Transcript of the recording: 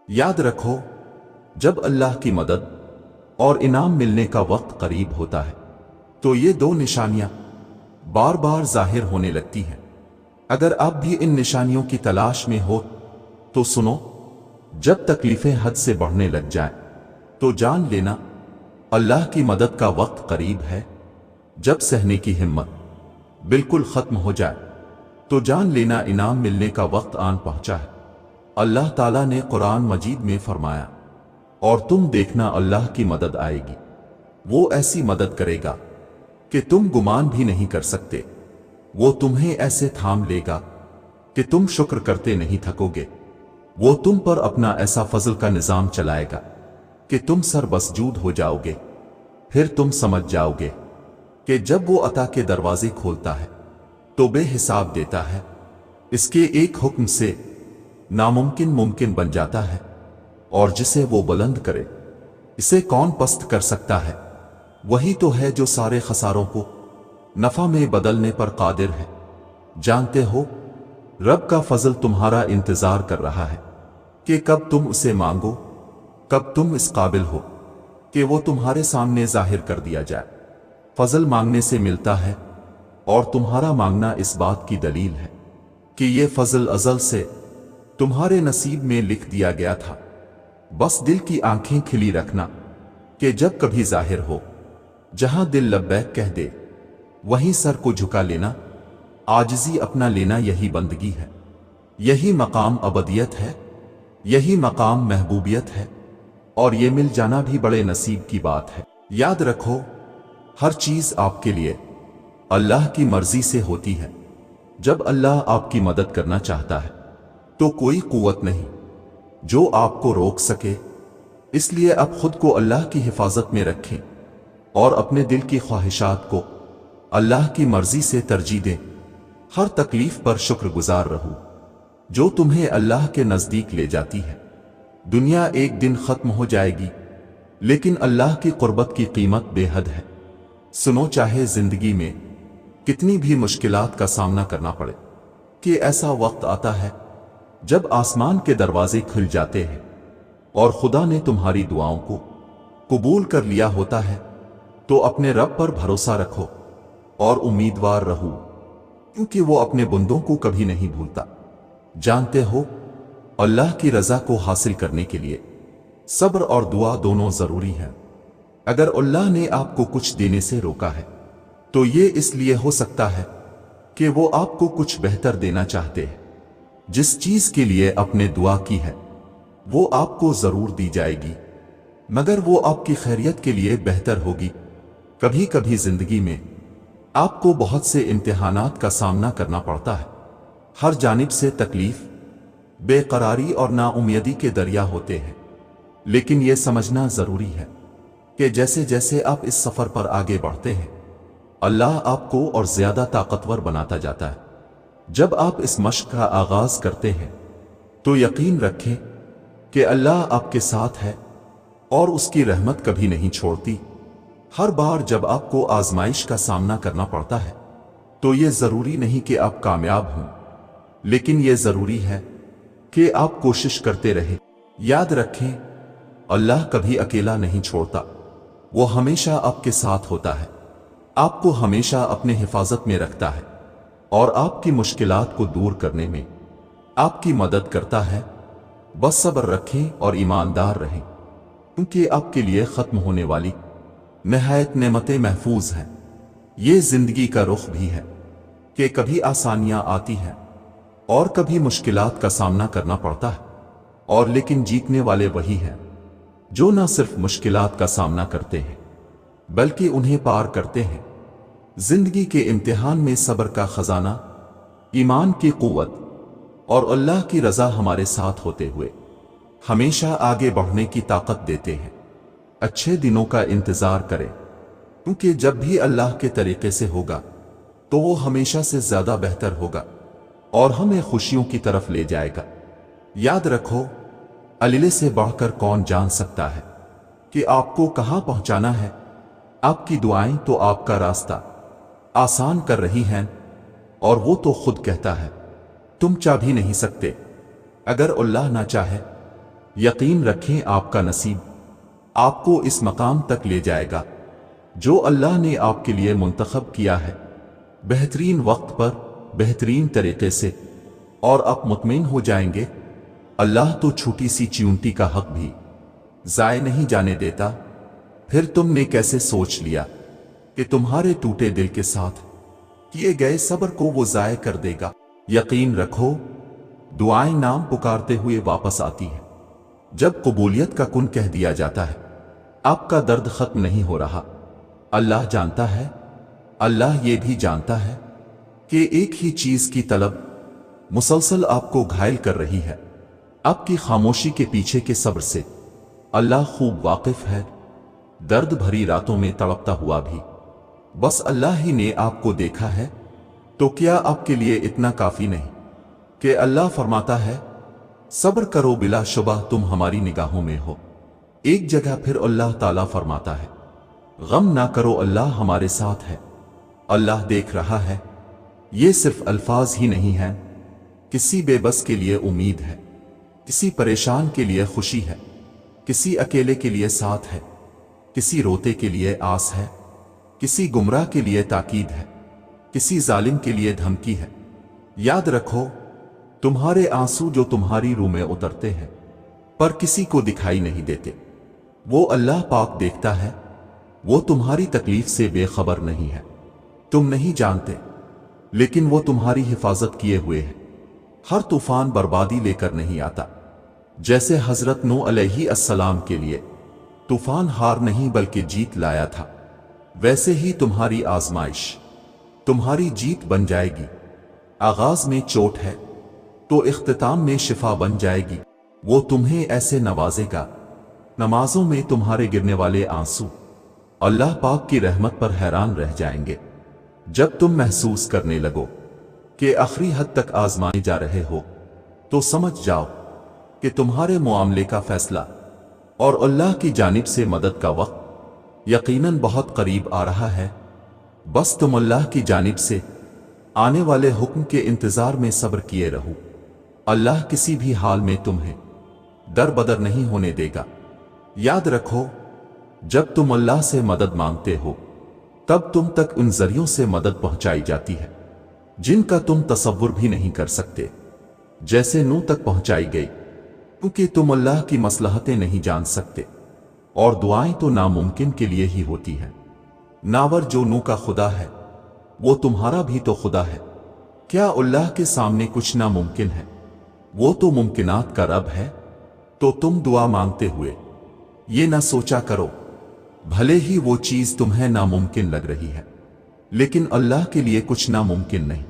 याद रखो, जब अल्लाह की मदद और इनाम मिलने का वक्त करीब होता है तो ये दो निशानियां बार बार जाहिर होने लगती हैं। अगर आप भी इन निशानियों की तलाश में हो तो सुनो, जब तकलीफें हद से बढ़ने लग जाएं तो जान लेना अल्लाह की मदद का वक्त करीब है। जब सहने की हिम्मत बिल्कुल खत्म हो जाए तो जान लेना इनाम मिलने का वक्त आन पहुंचा है। अल्लाह ताला ने कुरान मजीद में फरमाया, और तुम देखना अल्लाह की मदद आएगी, वो ऐसी मदद करेगा कि तुम गुमान भी नहीं कर सकते। वो तुम्हें ऐसे थाम लेगा कि तुम शुक्र करते नहीं थकोगे। वो तुम पर अपना ऐसा फजल का निजाम चलाएगा कि तुम सरबसजूद हो जाओगे। फिर तुम समझ जाओगे कि जब वो अता के दरवाजे खोलता है तो बेहिसाब देता है। इसके एक हुक्म से नामुमकिन मुमकिन बन जाता है, और जिसे वो बुलंद करे इसे कौन पस्त कर सकता है। वही तो है जो सारे खसारों को नफा में बदलने पर कादिर है। जानते हो, रब का फजल तुम्हारा इंतजार कर रहा है कि कब तुम उसे मांगो, कब तुम इस काबिल हो कि वो तुम्हारे सामने जाहिर कर दिया जाए। फजल मांगने से मिलता है, और तुम्हारा मांगना इस बात की दलील है कि ये फजल अज़ल से तुम्हारे नसीब में लिख दिया गया था। बस दिल की आंखें खिली रखना कि जब कभी जाहिर हो, जहां दिल लब्बैक कह दे वहीं सर को झुका लेना, आजिज़ी अपना लेना, यही बंदगी है, यही मकाम अबदियत है, यही मकाम महबूबियत है, और ये मिल जाना भी बड़े नसीब की बात है। याद रखो, हर चीज आपके लिए अल्लाह की मर्जी से होती है। जब अल्लाह आपकी मदद करना चाहता है तो कोई कुव्वत नहीं जो आपको रोक सके। इसलिए अब खुद को अल्लाह की हिफाजत में रखें और अपने दिल की ख्वाहिशात को अल्लाह की मर्जी से तरजीह दें। हर तकलीफ पर शुक्रगुजार रहो जो तुम्हें अल्लाह के नजदीक ले जाती है। दुनिया एक दिन खत्म हो जाएगी, लेकिन अल्लाह की कुर्बत की कीमत बेहद है। सुनो, चाहे जिंदगी में कितनी भी मुश्किलात का सामना करना पड़े, कि ऐसा वक्त आता है जब आसमान के दरवाजे खुल जाते हैं और खुदा ने तुम्हारी दुआओं को कबूल कर लिया होता है, तो अपने रब पर भरोसा रखो और उम्मीदवार रहो, क्योंकि वो अपने बंदों को कभी नहीं भूलता। जानते हो, अल्लाह की रजा को हासिल करने के लिए सब्र और दुआ दोनों जरूरी है। अगर अल्लाह ने आपको कुछ देने से रोका है तो ये इसलिए हो सकता है कि वो आपको कुछ बेहतर देना चाहते हैं। जिस चीज के लिए आपने दुआ की है वो आपको जरूर दी जाएगी, मगर वो आपकी खैरियत के लिए बेहतर होगी। कभी कभी जिंदगी में आपको बहुत से इम्तिहानात का सामना करना पड़ता है। हर जानिब से तकलीफ, बेकरारी और नाउम्मीदी के दरिया होते हैं, लेकिन यह समझना जरूरी है कि जैसे जैसे आप इस सफर पर आगे बढ़ते हैं, अल्लाह आपको और ज्यादा ताकतवर बनाता जाता है। जब आप इस मश्क का आगाज करते हैं तो यकीन रखें कि अल्लाह आपके साथ है और उसकी रहमत कभी नहीं छोड़ती। हर बार जब आपको आजमाइश का सामना करना पड़ता है तो यह जरूरी नहीं कि आप कामयाब हों, लेकिन यह जरूरी है कि आप कोशिश करते रहें। याद रखें, अल्लाह कभी अकेला नहीं छोड़ता, वो हमेशा आपके साथ होता है, आपको हमेशा अपने हिफाजत में रखता है और आपकी मुश्किलात को दूर करने में आपकी मदद करता है। बस सब्र रखें और ईमानदार रहें, क्योंकि आपके लिए खत्म होने वाली निहायत नेमतें महफूज हैं। ये जिंदगी का रुख भी है कि कभी आसानियां आती हैं और कभी मुश्किलात का सामना करना पड़ता है, और लेकिन जीतने वाले वही हैं जो न सिर्फ मुश्किलात का सामना करते हैं बल्कि उन्हें पार करते हैं। जिंदगी के इम्तिहान में सब्र का खजाना, ईमान की कुव्वत और अल्लाह की रजा हमारे साथ होते हुए हमेशा आगे बढ़ने की ताकत देते हैं। अच्छे दिनों का इंतजार करें, क्योंकि जब भी अल्लाह के तरीके से होगा तो वो हमेशा से ज्यादा बेहतर होगा और हमें खुशियों की तरफ ले जाएगा। याद रखो, अल्लाह से बढ़कर कौन जान सकता है कि आपको कहां पहुंचाना है। आपकी दुआएं तो आपका रास्ता आसान कर रही हैं, और वो तो खुद कहता है तुम चाह भी नहीं सकते। अगर अल्लाह ना चाहे यकीन रखें आपका नसीब आपको इस मकाम तक ले जाएगा जो अल्लाह ने आपके लिए मुंतखब किया है, बेहतरीन वक्त पर बेहतरीन तरीके से, और आप मुतमईन हो जाएंगे। अल्लाह तो छोटी सी चींटी का हक भी जाए नहीं जाने देता। फिर तुमने कैसे सोच लिया कि तुम्हारे टूटे दिल के साथ किए गए सब्र को वो जाए कर देगा? यकीन रखो, दुआएं नाम पुकारते हुए वापस आती हैं। जब कबूलियत का कुन कह दिया जाता है, आपका दर्द खत्म नहीं हो रहा। अल्लाह जानता है, अल्लाह ये भी जानता है कि एक ही चीज की तलब मुसलसल आपको घायल कर रही है। आपकी खामोशी के पीछे के सब्र से अल्लाह खूब वाकिफ है। दर्द भरी रातों में तड़पता हुआ भी बस अल्लाह ही ने आपको देखा है। तो क्या आपके लिए इतना काफी नहीं कि अल्लाह फरमाता है, सब्र करो, बिला शुबह तुम हमारी निगाहों में हो। एक जगह फिर अल्लाह ताला फरमाता है, गम ना करो, अल्लाह हमारे साथ है, अल्लाह देख रहा है। ये सिर्फ अल्फाज ही नहीं है। किसी बेबस के लिए उम्मीद है, किसी परेशान के लिए खुशी है, किसी अकेले के लिए साथ है, किसी रोते के लिए आस है, किसी गुमराह के लिए ताकीद है, किसी जालिम के लिए धमकी है। याद रखो, तुम्हारे आंसू जो तुम्हारी रूह में उतरते हैं पर किसी को दिखाई नहीं देते, वो अल्लाह पाक देखता है। वो तुम्हारी तकलीफ से बेखबर नहीं है, तुम नहीं जानते, लेकिन वो तुम्हारी हिफाजत किए हुए है। हर तूफान बर्बादी लेकर नहीं आता। जैसे हजरत नूह अलैहिस्सलाम के लिए तूफान हार नहीं बल्कि जीत लाया था, वैसे ही तुम्हारी आजमाइश तुम्हारी जीत बन जाएगी। आगाज में चोट है तो इख्तिताम में शिफा बन जाएगी। वो तुम्हें ऐसे नवाजेगा, नमाजों में तुम्हारे गिरने वाले आंसू अल्लाह पाक की रहमत पर हैरान रह जाएंगे। जब तुम महसूस करने लगो कि आखिरी हद तक आजमाए जा रहे हो, तो समझ जाओ कि तुम्हारे मामले का फैसला और अल्लाह की जानिब से मदद का वक्त यकीनन बहुत करीब आ रहा है। बस तुम अल्लाह की जानिब से आने वाले हुक्म के इंतजार में सब्र किए रहो। अल्लाह किसी भी हाल में तुम्हें दर बदर नहीं होने देगा। याद रखो, जब तुम अल्लाह से मदद मांगते हो, तब तुम तक उन जरियों से मदद पहुंचाई जाती है जिनका तुम तसव्वुर भी नहीं कर सकते, जैसे नूह तक पहुंचाई गई, क्योंकि तुम अल्लाह की मसलहतें नहीं जान सकते और दुआएं तो नामुमकिन के लिए ही होती हैं। नावर जो नूह का खुदा है, वो तुम्हारा भी तो खुदा है। क्या अल्लाह के सामने कुछ नामुमकिन है? वो तो मुमकिनात का रब है। तो तुम दुआ मांगते हुए ये ना सोचा करो, भले ही वो चीज तुम्हें नामुमकिन लग रही है, लेकिन अल्लाह के लिए कुछ नामुमकिन नहीं।